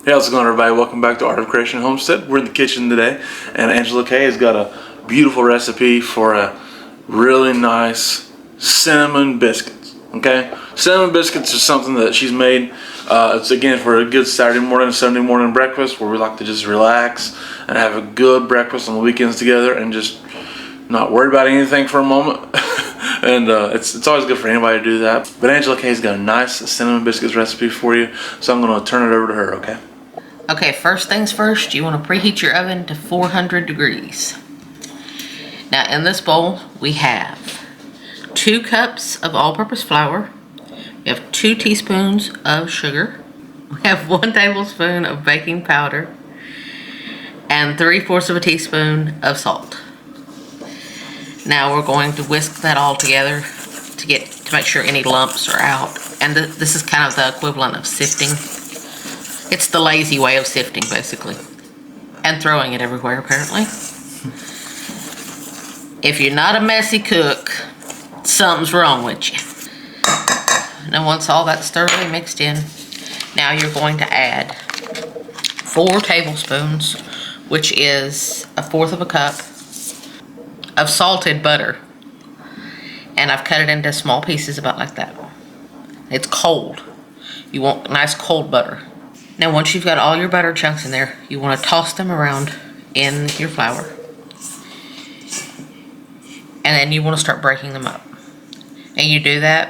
Hey, how's it going, everybody? Welcome back to Art of Creation Homestead. We're in the kitchen today, and Angela Kay has got a beautiful recipe for a really nice cinnamon biscuits. Okay, cinnamon biscuits is something that she's made. It's again for a good Saturday morning, Sunday morning breakfast where we like to just relax and have a good breakfast on the weekends together and just not worry about anything for a moment. And it's always good for anybody to do that. But Angela Kay's got a nice cinnamon biscuits recipe for you, so I'm going to turn it over to her. Okay. Okay, first things first, you want to preheat your oven to 400 degrees. Now in this bowl, we have 2 cups of all-purpose flour. We have 2 teaspoons of sugar. We have 1 tablespoon of baking powder. And 3/4 of a teaspoon of salt. Now we're going to whisk that all together to make sure any lumps are out. And this is kind of the equivalent of sifting. It's the lazy way of sifting, basically. And throwing it everywhere, apparently. If you're not a messy cook, something's wrong with you. Now once all that's thoroughly mixed in, now you're going to add 4 tablespoons, which is 1/4 of a cup of salted butter. And I've cut it into small pieces about like that. It's cold. You want nice cold butter. Now once you've got all your butter chunks in there, you want to toss them around in your flour. And then you want to start breaking them up. And you do that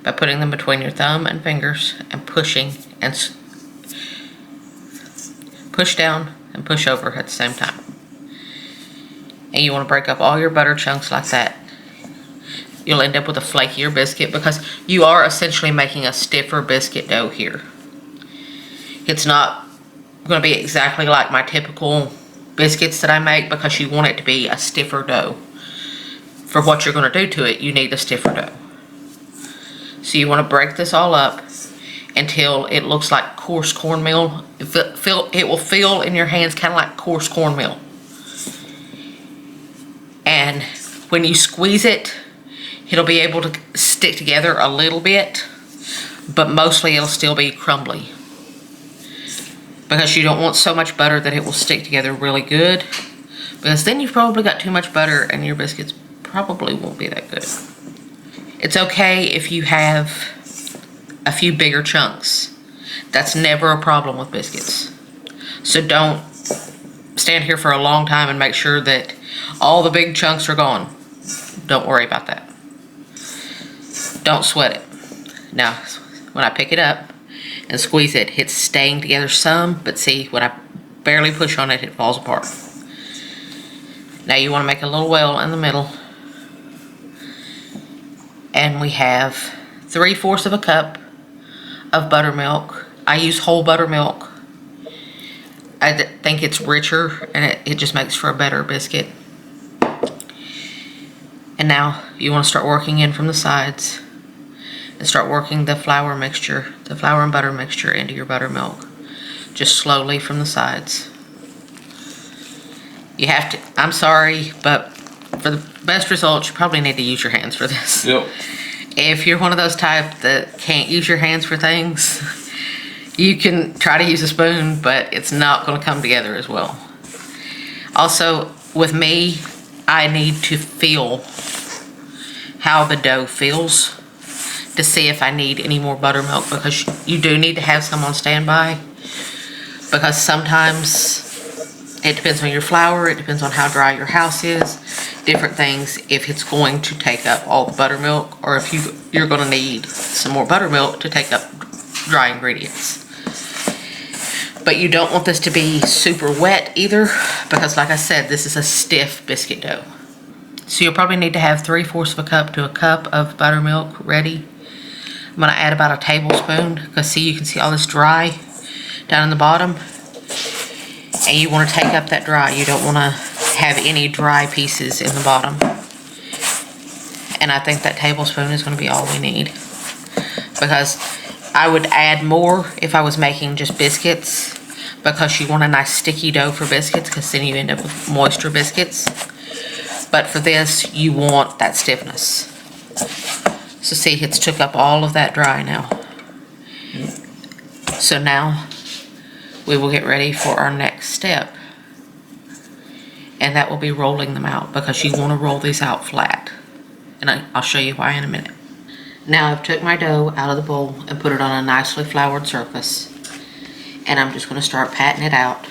by putting them between your thumb and fingers and pushing and push down and push over at the same time. And you want to break up all your butter chunks like that. You'll end up with a flakier biscuit because you are essentially making a stiffer biscuit dough here. It's not going to be exactly like my typical biscuits that I make because you want it to be a stiffer dough. For what you're going to do to it, you need a stiffer dough. So you want to break this all up until it looks like coarse cornmeal. It will feel in your hands kind of like coarse cornmeal. And when you squeeze it, it'll be able to stick together a little bit, but mostly it'll still be crumbly. Because you don't want so much butter that it will stick together really good. Because then you've probably got too much butter and your biscuits probably won't be that good. It's okay if you have a few bigger chunks. That's never a problem with biscuits. So don't stand here for a long time and make sure that all the big chunks are gone. Don't worry about that. Don't sweat it. Now, when I pick it up and squeeze it, it's staying together some, but see, when I barely push on it, it falls apart. Now you want to make a little well in the middle. And we have 3/4 of a cup of buttermilk. I use whole buttermilk. I think it's richer and it just makes for a better biscuit. And now you want to start working in from the sides and start working the flour and butter mixture into your buttermilk. Just slowly from the sides. You have to, I'm sorry, but for the best results, you probably need to use your hands for this. Yep. If you're one of those type that can't use your hands for things, you can try to use a spoon, but it's not going to come together as well. Also, with me, I need to feel how the dough feels to see if I need any more buttermilk, because you do need to have some on standby, because sometimes it depends on your flour, it depends on how dry your house is, different things, if it's going to take up all the buttermilk or if you're going to need some more buttermilk to take up dry ingredients. But you don't want this to be super wet either, because like I said, this is a stiff biscuit dough. So you'll probably need to have 3/4 of a cup to a cup of buttermilk ready. I'm going to add about a tablespoon, because see, you can see all this dry down in the bottom. And you want to take up that dry. You don't want to have any dry pieces in the bottom. And I think that tablespoon is going to be all we need. Because I would add more if I was making just biscuits, because you want a nice sticky dough for biscuits, because then you end up with moisture biscuits. But for this, you want that stiffness. So see, it's took up all of that dry now. So now we will get ready for our next step. And that will be rolling them out, because you want to roll these out flat. And I'll show you why in a minute. Now I've took my dough out of the bowl and put it on a nicely floured surface. And I'm just going to start patting it out.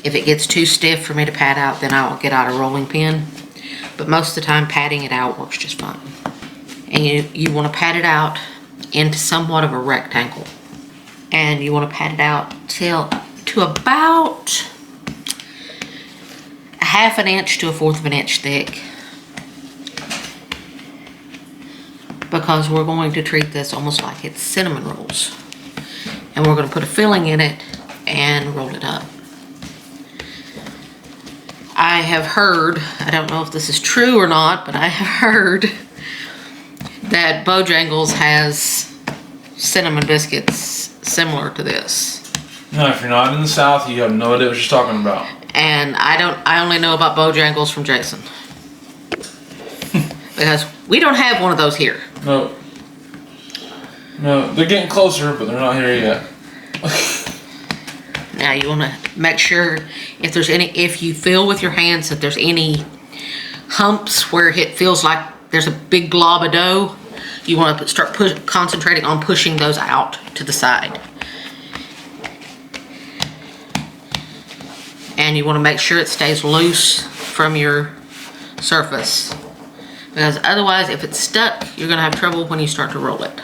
If it gets too stiff for me to pat out, then I'll get out a rolling pin. But most of the time, patting it out works just fine. And you want to pat it out into somewhat of a rectangle. And you want to pat it out to about a 1/2 inch to a 1/4 of an inch thick. Because we're going to treat this almost like it's cinnamon rolls. And we're going to put a filling in it and roll it up. I have heard, I don't know if this is true or not, but I have heard that Bojangles has cinnamon biscuits similar to this. No, if you're not in the South, you have no idea what you're talking about. And I only know about Bojangles from Jason. Because we don't have one of those here. No. No, they're getting closer, but they're not here yet. Now you want to make sure if you feel with your hands that there's any humps where it feels like there's a big glob of dough, you want to start concentrating on pushing those out to the side. And you want to make sure it stays loose from your surface. Because otherwise, if it's stuck, you're going to have trouble when you start to roll it.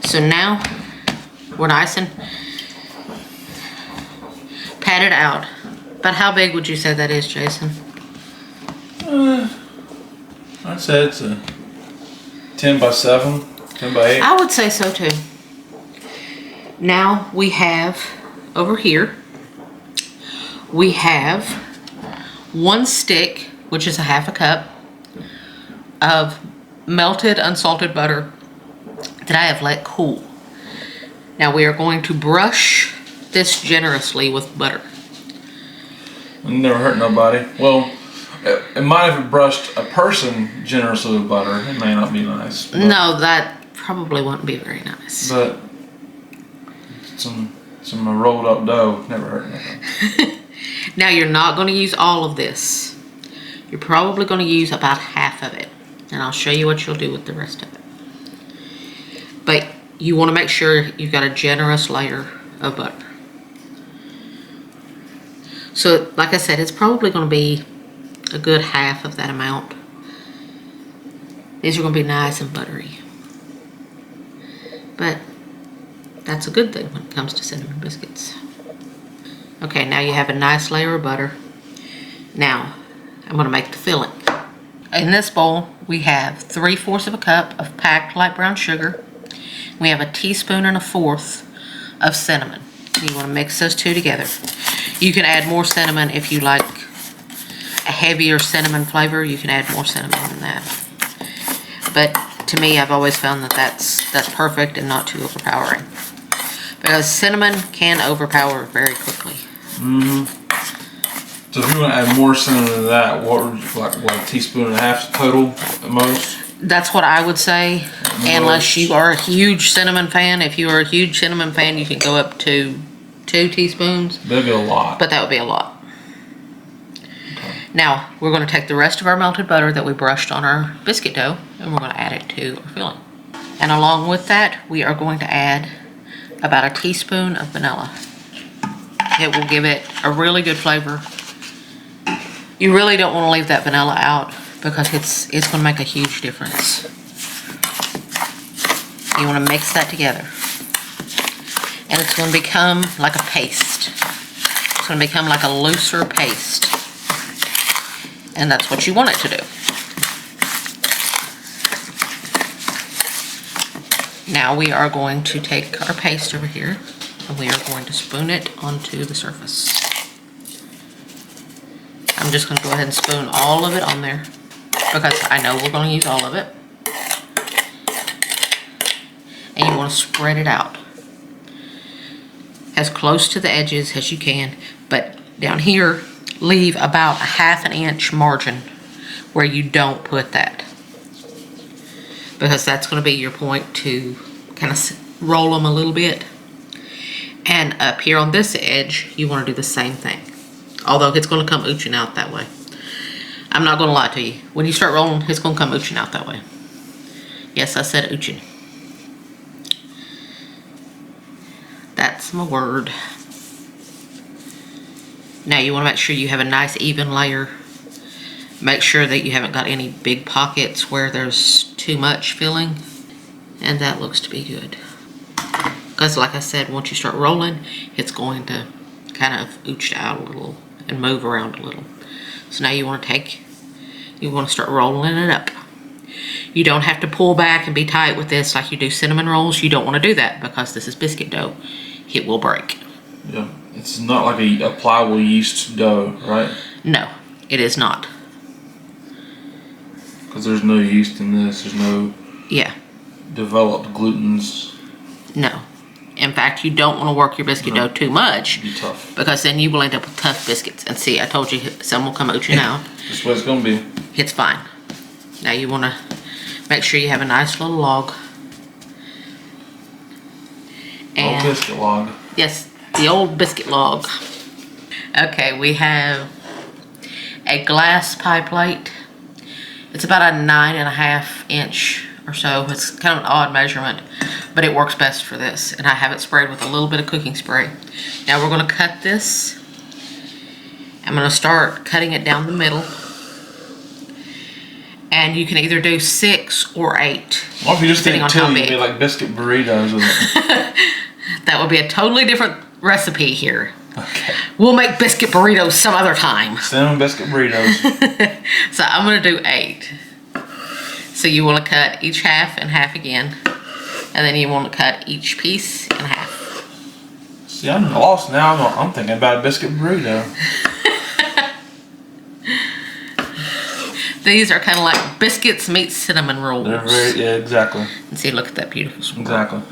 So now, we're nice and pat it out. But how big would you say that is, Jason? I'd say it's a 10 by 7, 10 by 8. I would say so too. Now we have, over here, we have 1 stick, which is a 1/2 cup, of melted unsalted butter that I have let cool. Now we are going to brush this generously with butter. It never hurt nobody. Well, it might have brushed a person generously with butter. It may not be nice. No, that probably wouldn't be very nice. But some rolled up dough never hurt nothing. Now you're not going to use all of this. You're probably going to use about half of it. And I'll show you what you'll do with the rest of it. But you want to make sure you've got a generous layer of butter. So, like I said, it's probably going to be a good half of that amount. These are going to be nice and buttery. But that's a good thing when it comes to cinnamon biscuits. Okay, now you have a nice layer of butter. Now, I'm going to make the filling. In this bowl, we have 3/4 of a cup of packed light brown sugar. We have a teaspoon and a 1/4 of cinnamon. You want to mix those two together. You can add more cinnamon if you like a heavier cinnamon flavor. You can add more cinnamon than that. But to me, I've always found that that's perfect and not too overpowering. Because cinnamon can overpower very quickly. Mm-hmm. So if you want to add more cinnamon than that, what would you like? What, a teaspoon and a half total at most? That's what I would say, unless you are a huge cinnamon fan. If you are a huge cinnamon fan, you can go up to 2 teaspoons. That'd be a lot. But that would be a lot. Okay. Now, we're going to take the rest of our melted butter that we brushed on our biscuit dough, and we're going to add it to our filling. And along with that, we are going to add about a teaspoon of vanilla. It will give it a really good flavor. You really don't want to leave that vanilla out because it's going to make a huge difference. You want to mix that together. And it's going to become like a paste. It's going to become like a looser paste. And that's what you want it to do. Now we are going to take our paste over here and we are going to spoon it onto the surface. I'm just going to go ahead and spoon all of it on there because I know we're going to use all of it. And you want to spread it out as close to the edges as you can, but down here leave about a 1/2 inch margin where you don't put that, because that's going to be your point to kind of roll them a little bit. And up here on this edge, you want to do the same thing. Although it's going to come ooching out that way. I'm not going to lie to you. When you start rolling, it's going to come ooching out that way. Yes, I said ooching. That's my word. Now you want to make sure you have a nice even layer. Make sure that you haven't got any big pockets where there's too much filling. And that looks to be good. Because like I said, once you start rolling, it's going to kind of ooch out a little and move around a little. So now you want to start rolling it up. You don't have to pull back and be tight with this like you do cinnamon rolls. You don't want to do that because this is biscuit dough. It will break. Yeah, it's not like a pliable yeast dough, right? No, it is not. Because there's no yeast in this. There's no developed glutens. No. In fact, you don't want to work your biscuit dough too much. It'd be tough. Because then you will end up with tough biscuits. And see, I told you some will come ooching out. That's what it's going to be. It's fine. Now you want to make sure you have a nice little log. Old biscuit log. Yes, the old biscuit log. Okay, we have a glass pie plate. It's about a 9.5 inch or so. It's kind of an odd measurement, but it works best for this. And I have it sprayed with a little bit of cooking spray. Now we're going to cut this. I'm going to start cutting it down the middle. And you can either do 6 or 8. Well, if you just didn't tell you, it'd be like biscuit burritos with it. That would be a totally different recipe here. Okay. We'll make biscuit burritos some other time. Cinnamon biscuit burritos. So I'm going to do 8. So you want to cut each half and half again. And then you want to cut each piece in half. See, I'm lost now. I'm thinking about a biscuit burrito. These are kind of like biscuits meets cinnamon rolls. They're very, yeah, exactly. And see, look at that beautiful swirl. Exactly.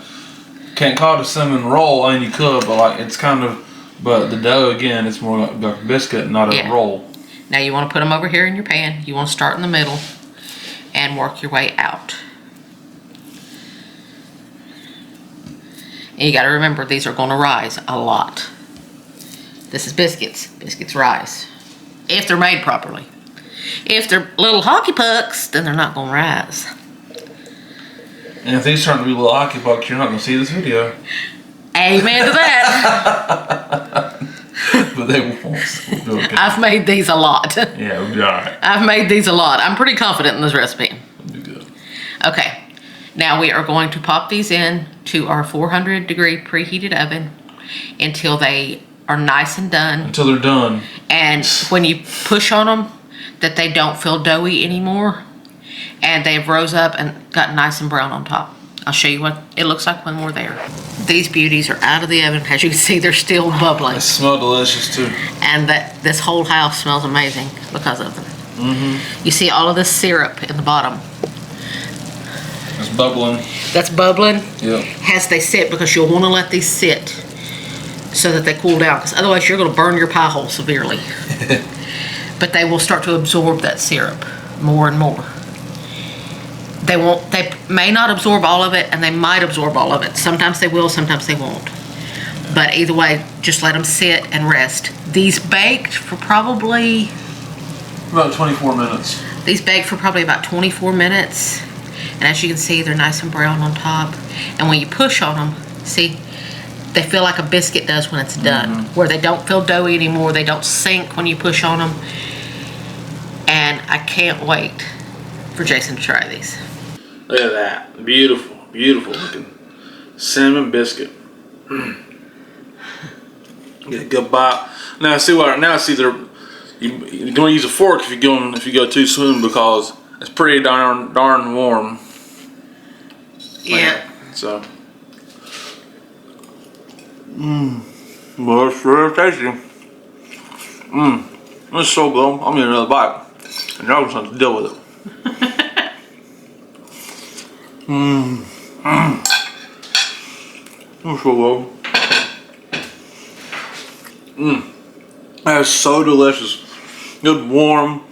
Can't call it a cinnamon roll, and you could, but like it's kind of, but the dough again, it's more like a biscuit, not a roll. Now you want to put them over here in your pan. You want to start in the middle and work your way out. And you got to remember, these are going to rise a lot. This is biscuits. Biscuits rise. If they're made properly. If they're little hockey pucks, then they're not going to rise. And if these turn to be little hockey pucks, you're not going to see this video. Amen to that. But they won't. Okay. I've made these a lot. Yeah, we'll be alright. I've made these a lot. I'm pretty confident in this recipe. It'll be good. Okay. Now we are going to pop these in to our 400-degree preheated oven until they are nice and done. Until they're done. And when you push on them, that they don't feel doughy anymore. And they've rose up and got nice and brown on top. I'll show you what it looks like when we're there. These beauties are out of the oven. As you can see, they're still bubbling. They smell delicious too. And this whole house smells amazing because of them. You see all of this syrup in the bottom. It's bubbling. That's bubbling. Yep. As they sit, because you'll want to let these sit so that they cool down. Because otherwise you're going to burn your pie hole severely. But they will start to absorb that syrup more and more. They may not absorb all of it, and they might absorb all of it. Sometimes they will, sometimes they won't. But either way, just let them sit and rest. These baked for probably... About 24 minutes. These baked for probably about 24 minutes. And as you can see, they're nice and brown on top. And when you push on them, see, they feel like a biscuit does when it's done. Where they don't feel doughy anymore. They don't sink when you push on them. And I can't wait for Jason to try these. Look at that. Beautiful, beautiful looking cinnamon biscuit. Get a good bite. Now I see they're you're gonna use a fork if you go too soon because it's pretty darn warm. Yeah. So. Well, it's very tasty. It's so good. I'm getting another bite. And y'all just have to deal with it. It's so good. That is so delicious. Good warm,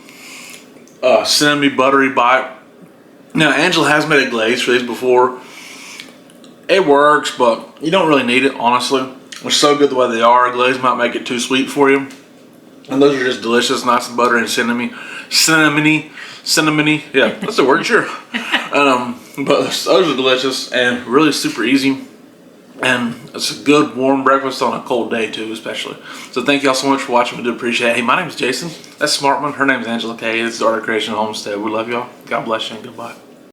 cinnamony, buttery bite. Now, Angela has made a glaze for these before. It works, but you don't really need it, honestly. They're so good the way they are. Glaze might make it too sweet for you. And those are just delicious, nice and buttery and cinnamony. Yeah, that's the word, sure. But those are delicious and really super easy. And it's a good warm breakfast on a cold day too, especially. So thank y'all so much for watching. We do appreciate it. Hey, my name's Jason. That's Smartman. Her name's Angela Kay. This is Art of Creation Homestead. We love y'all. God bless you and goodbye.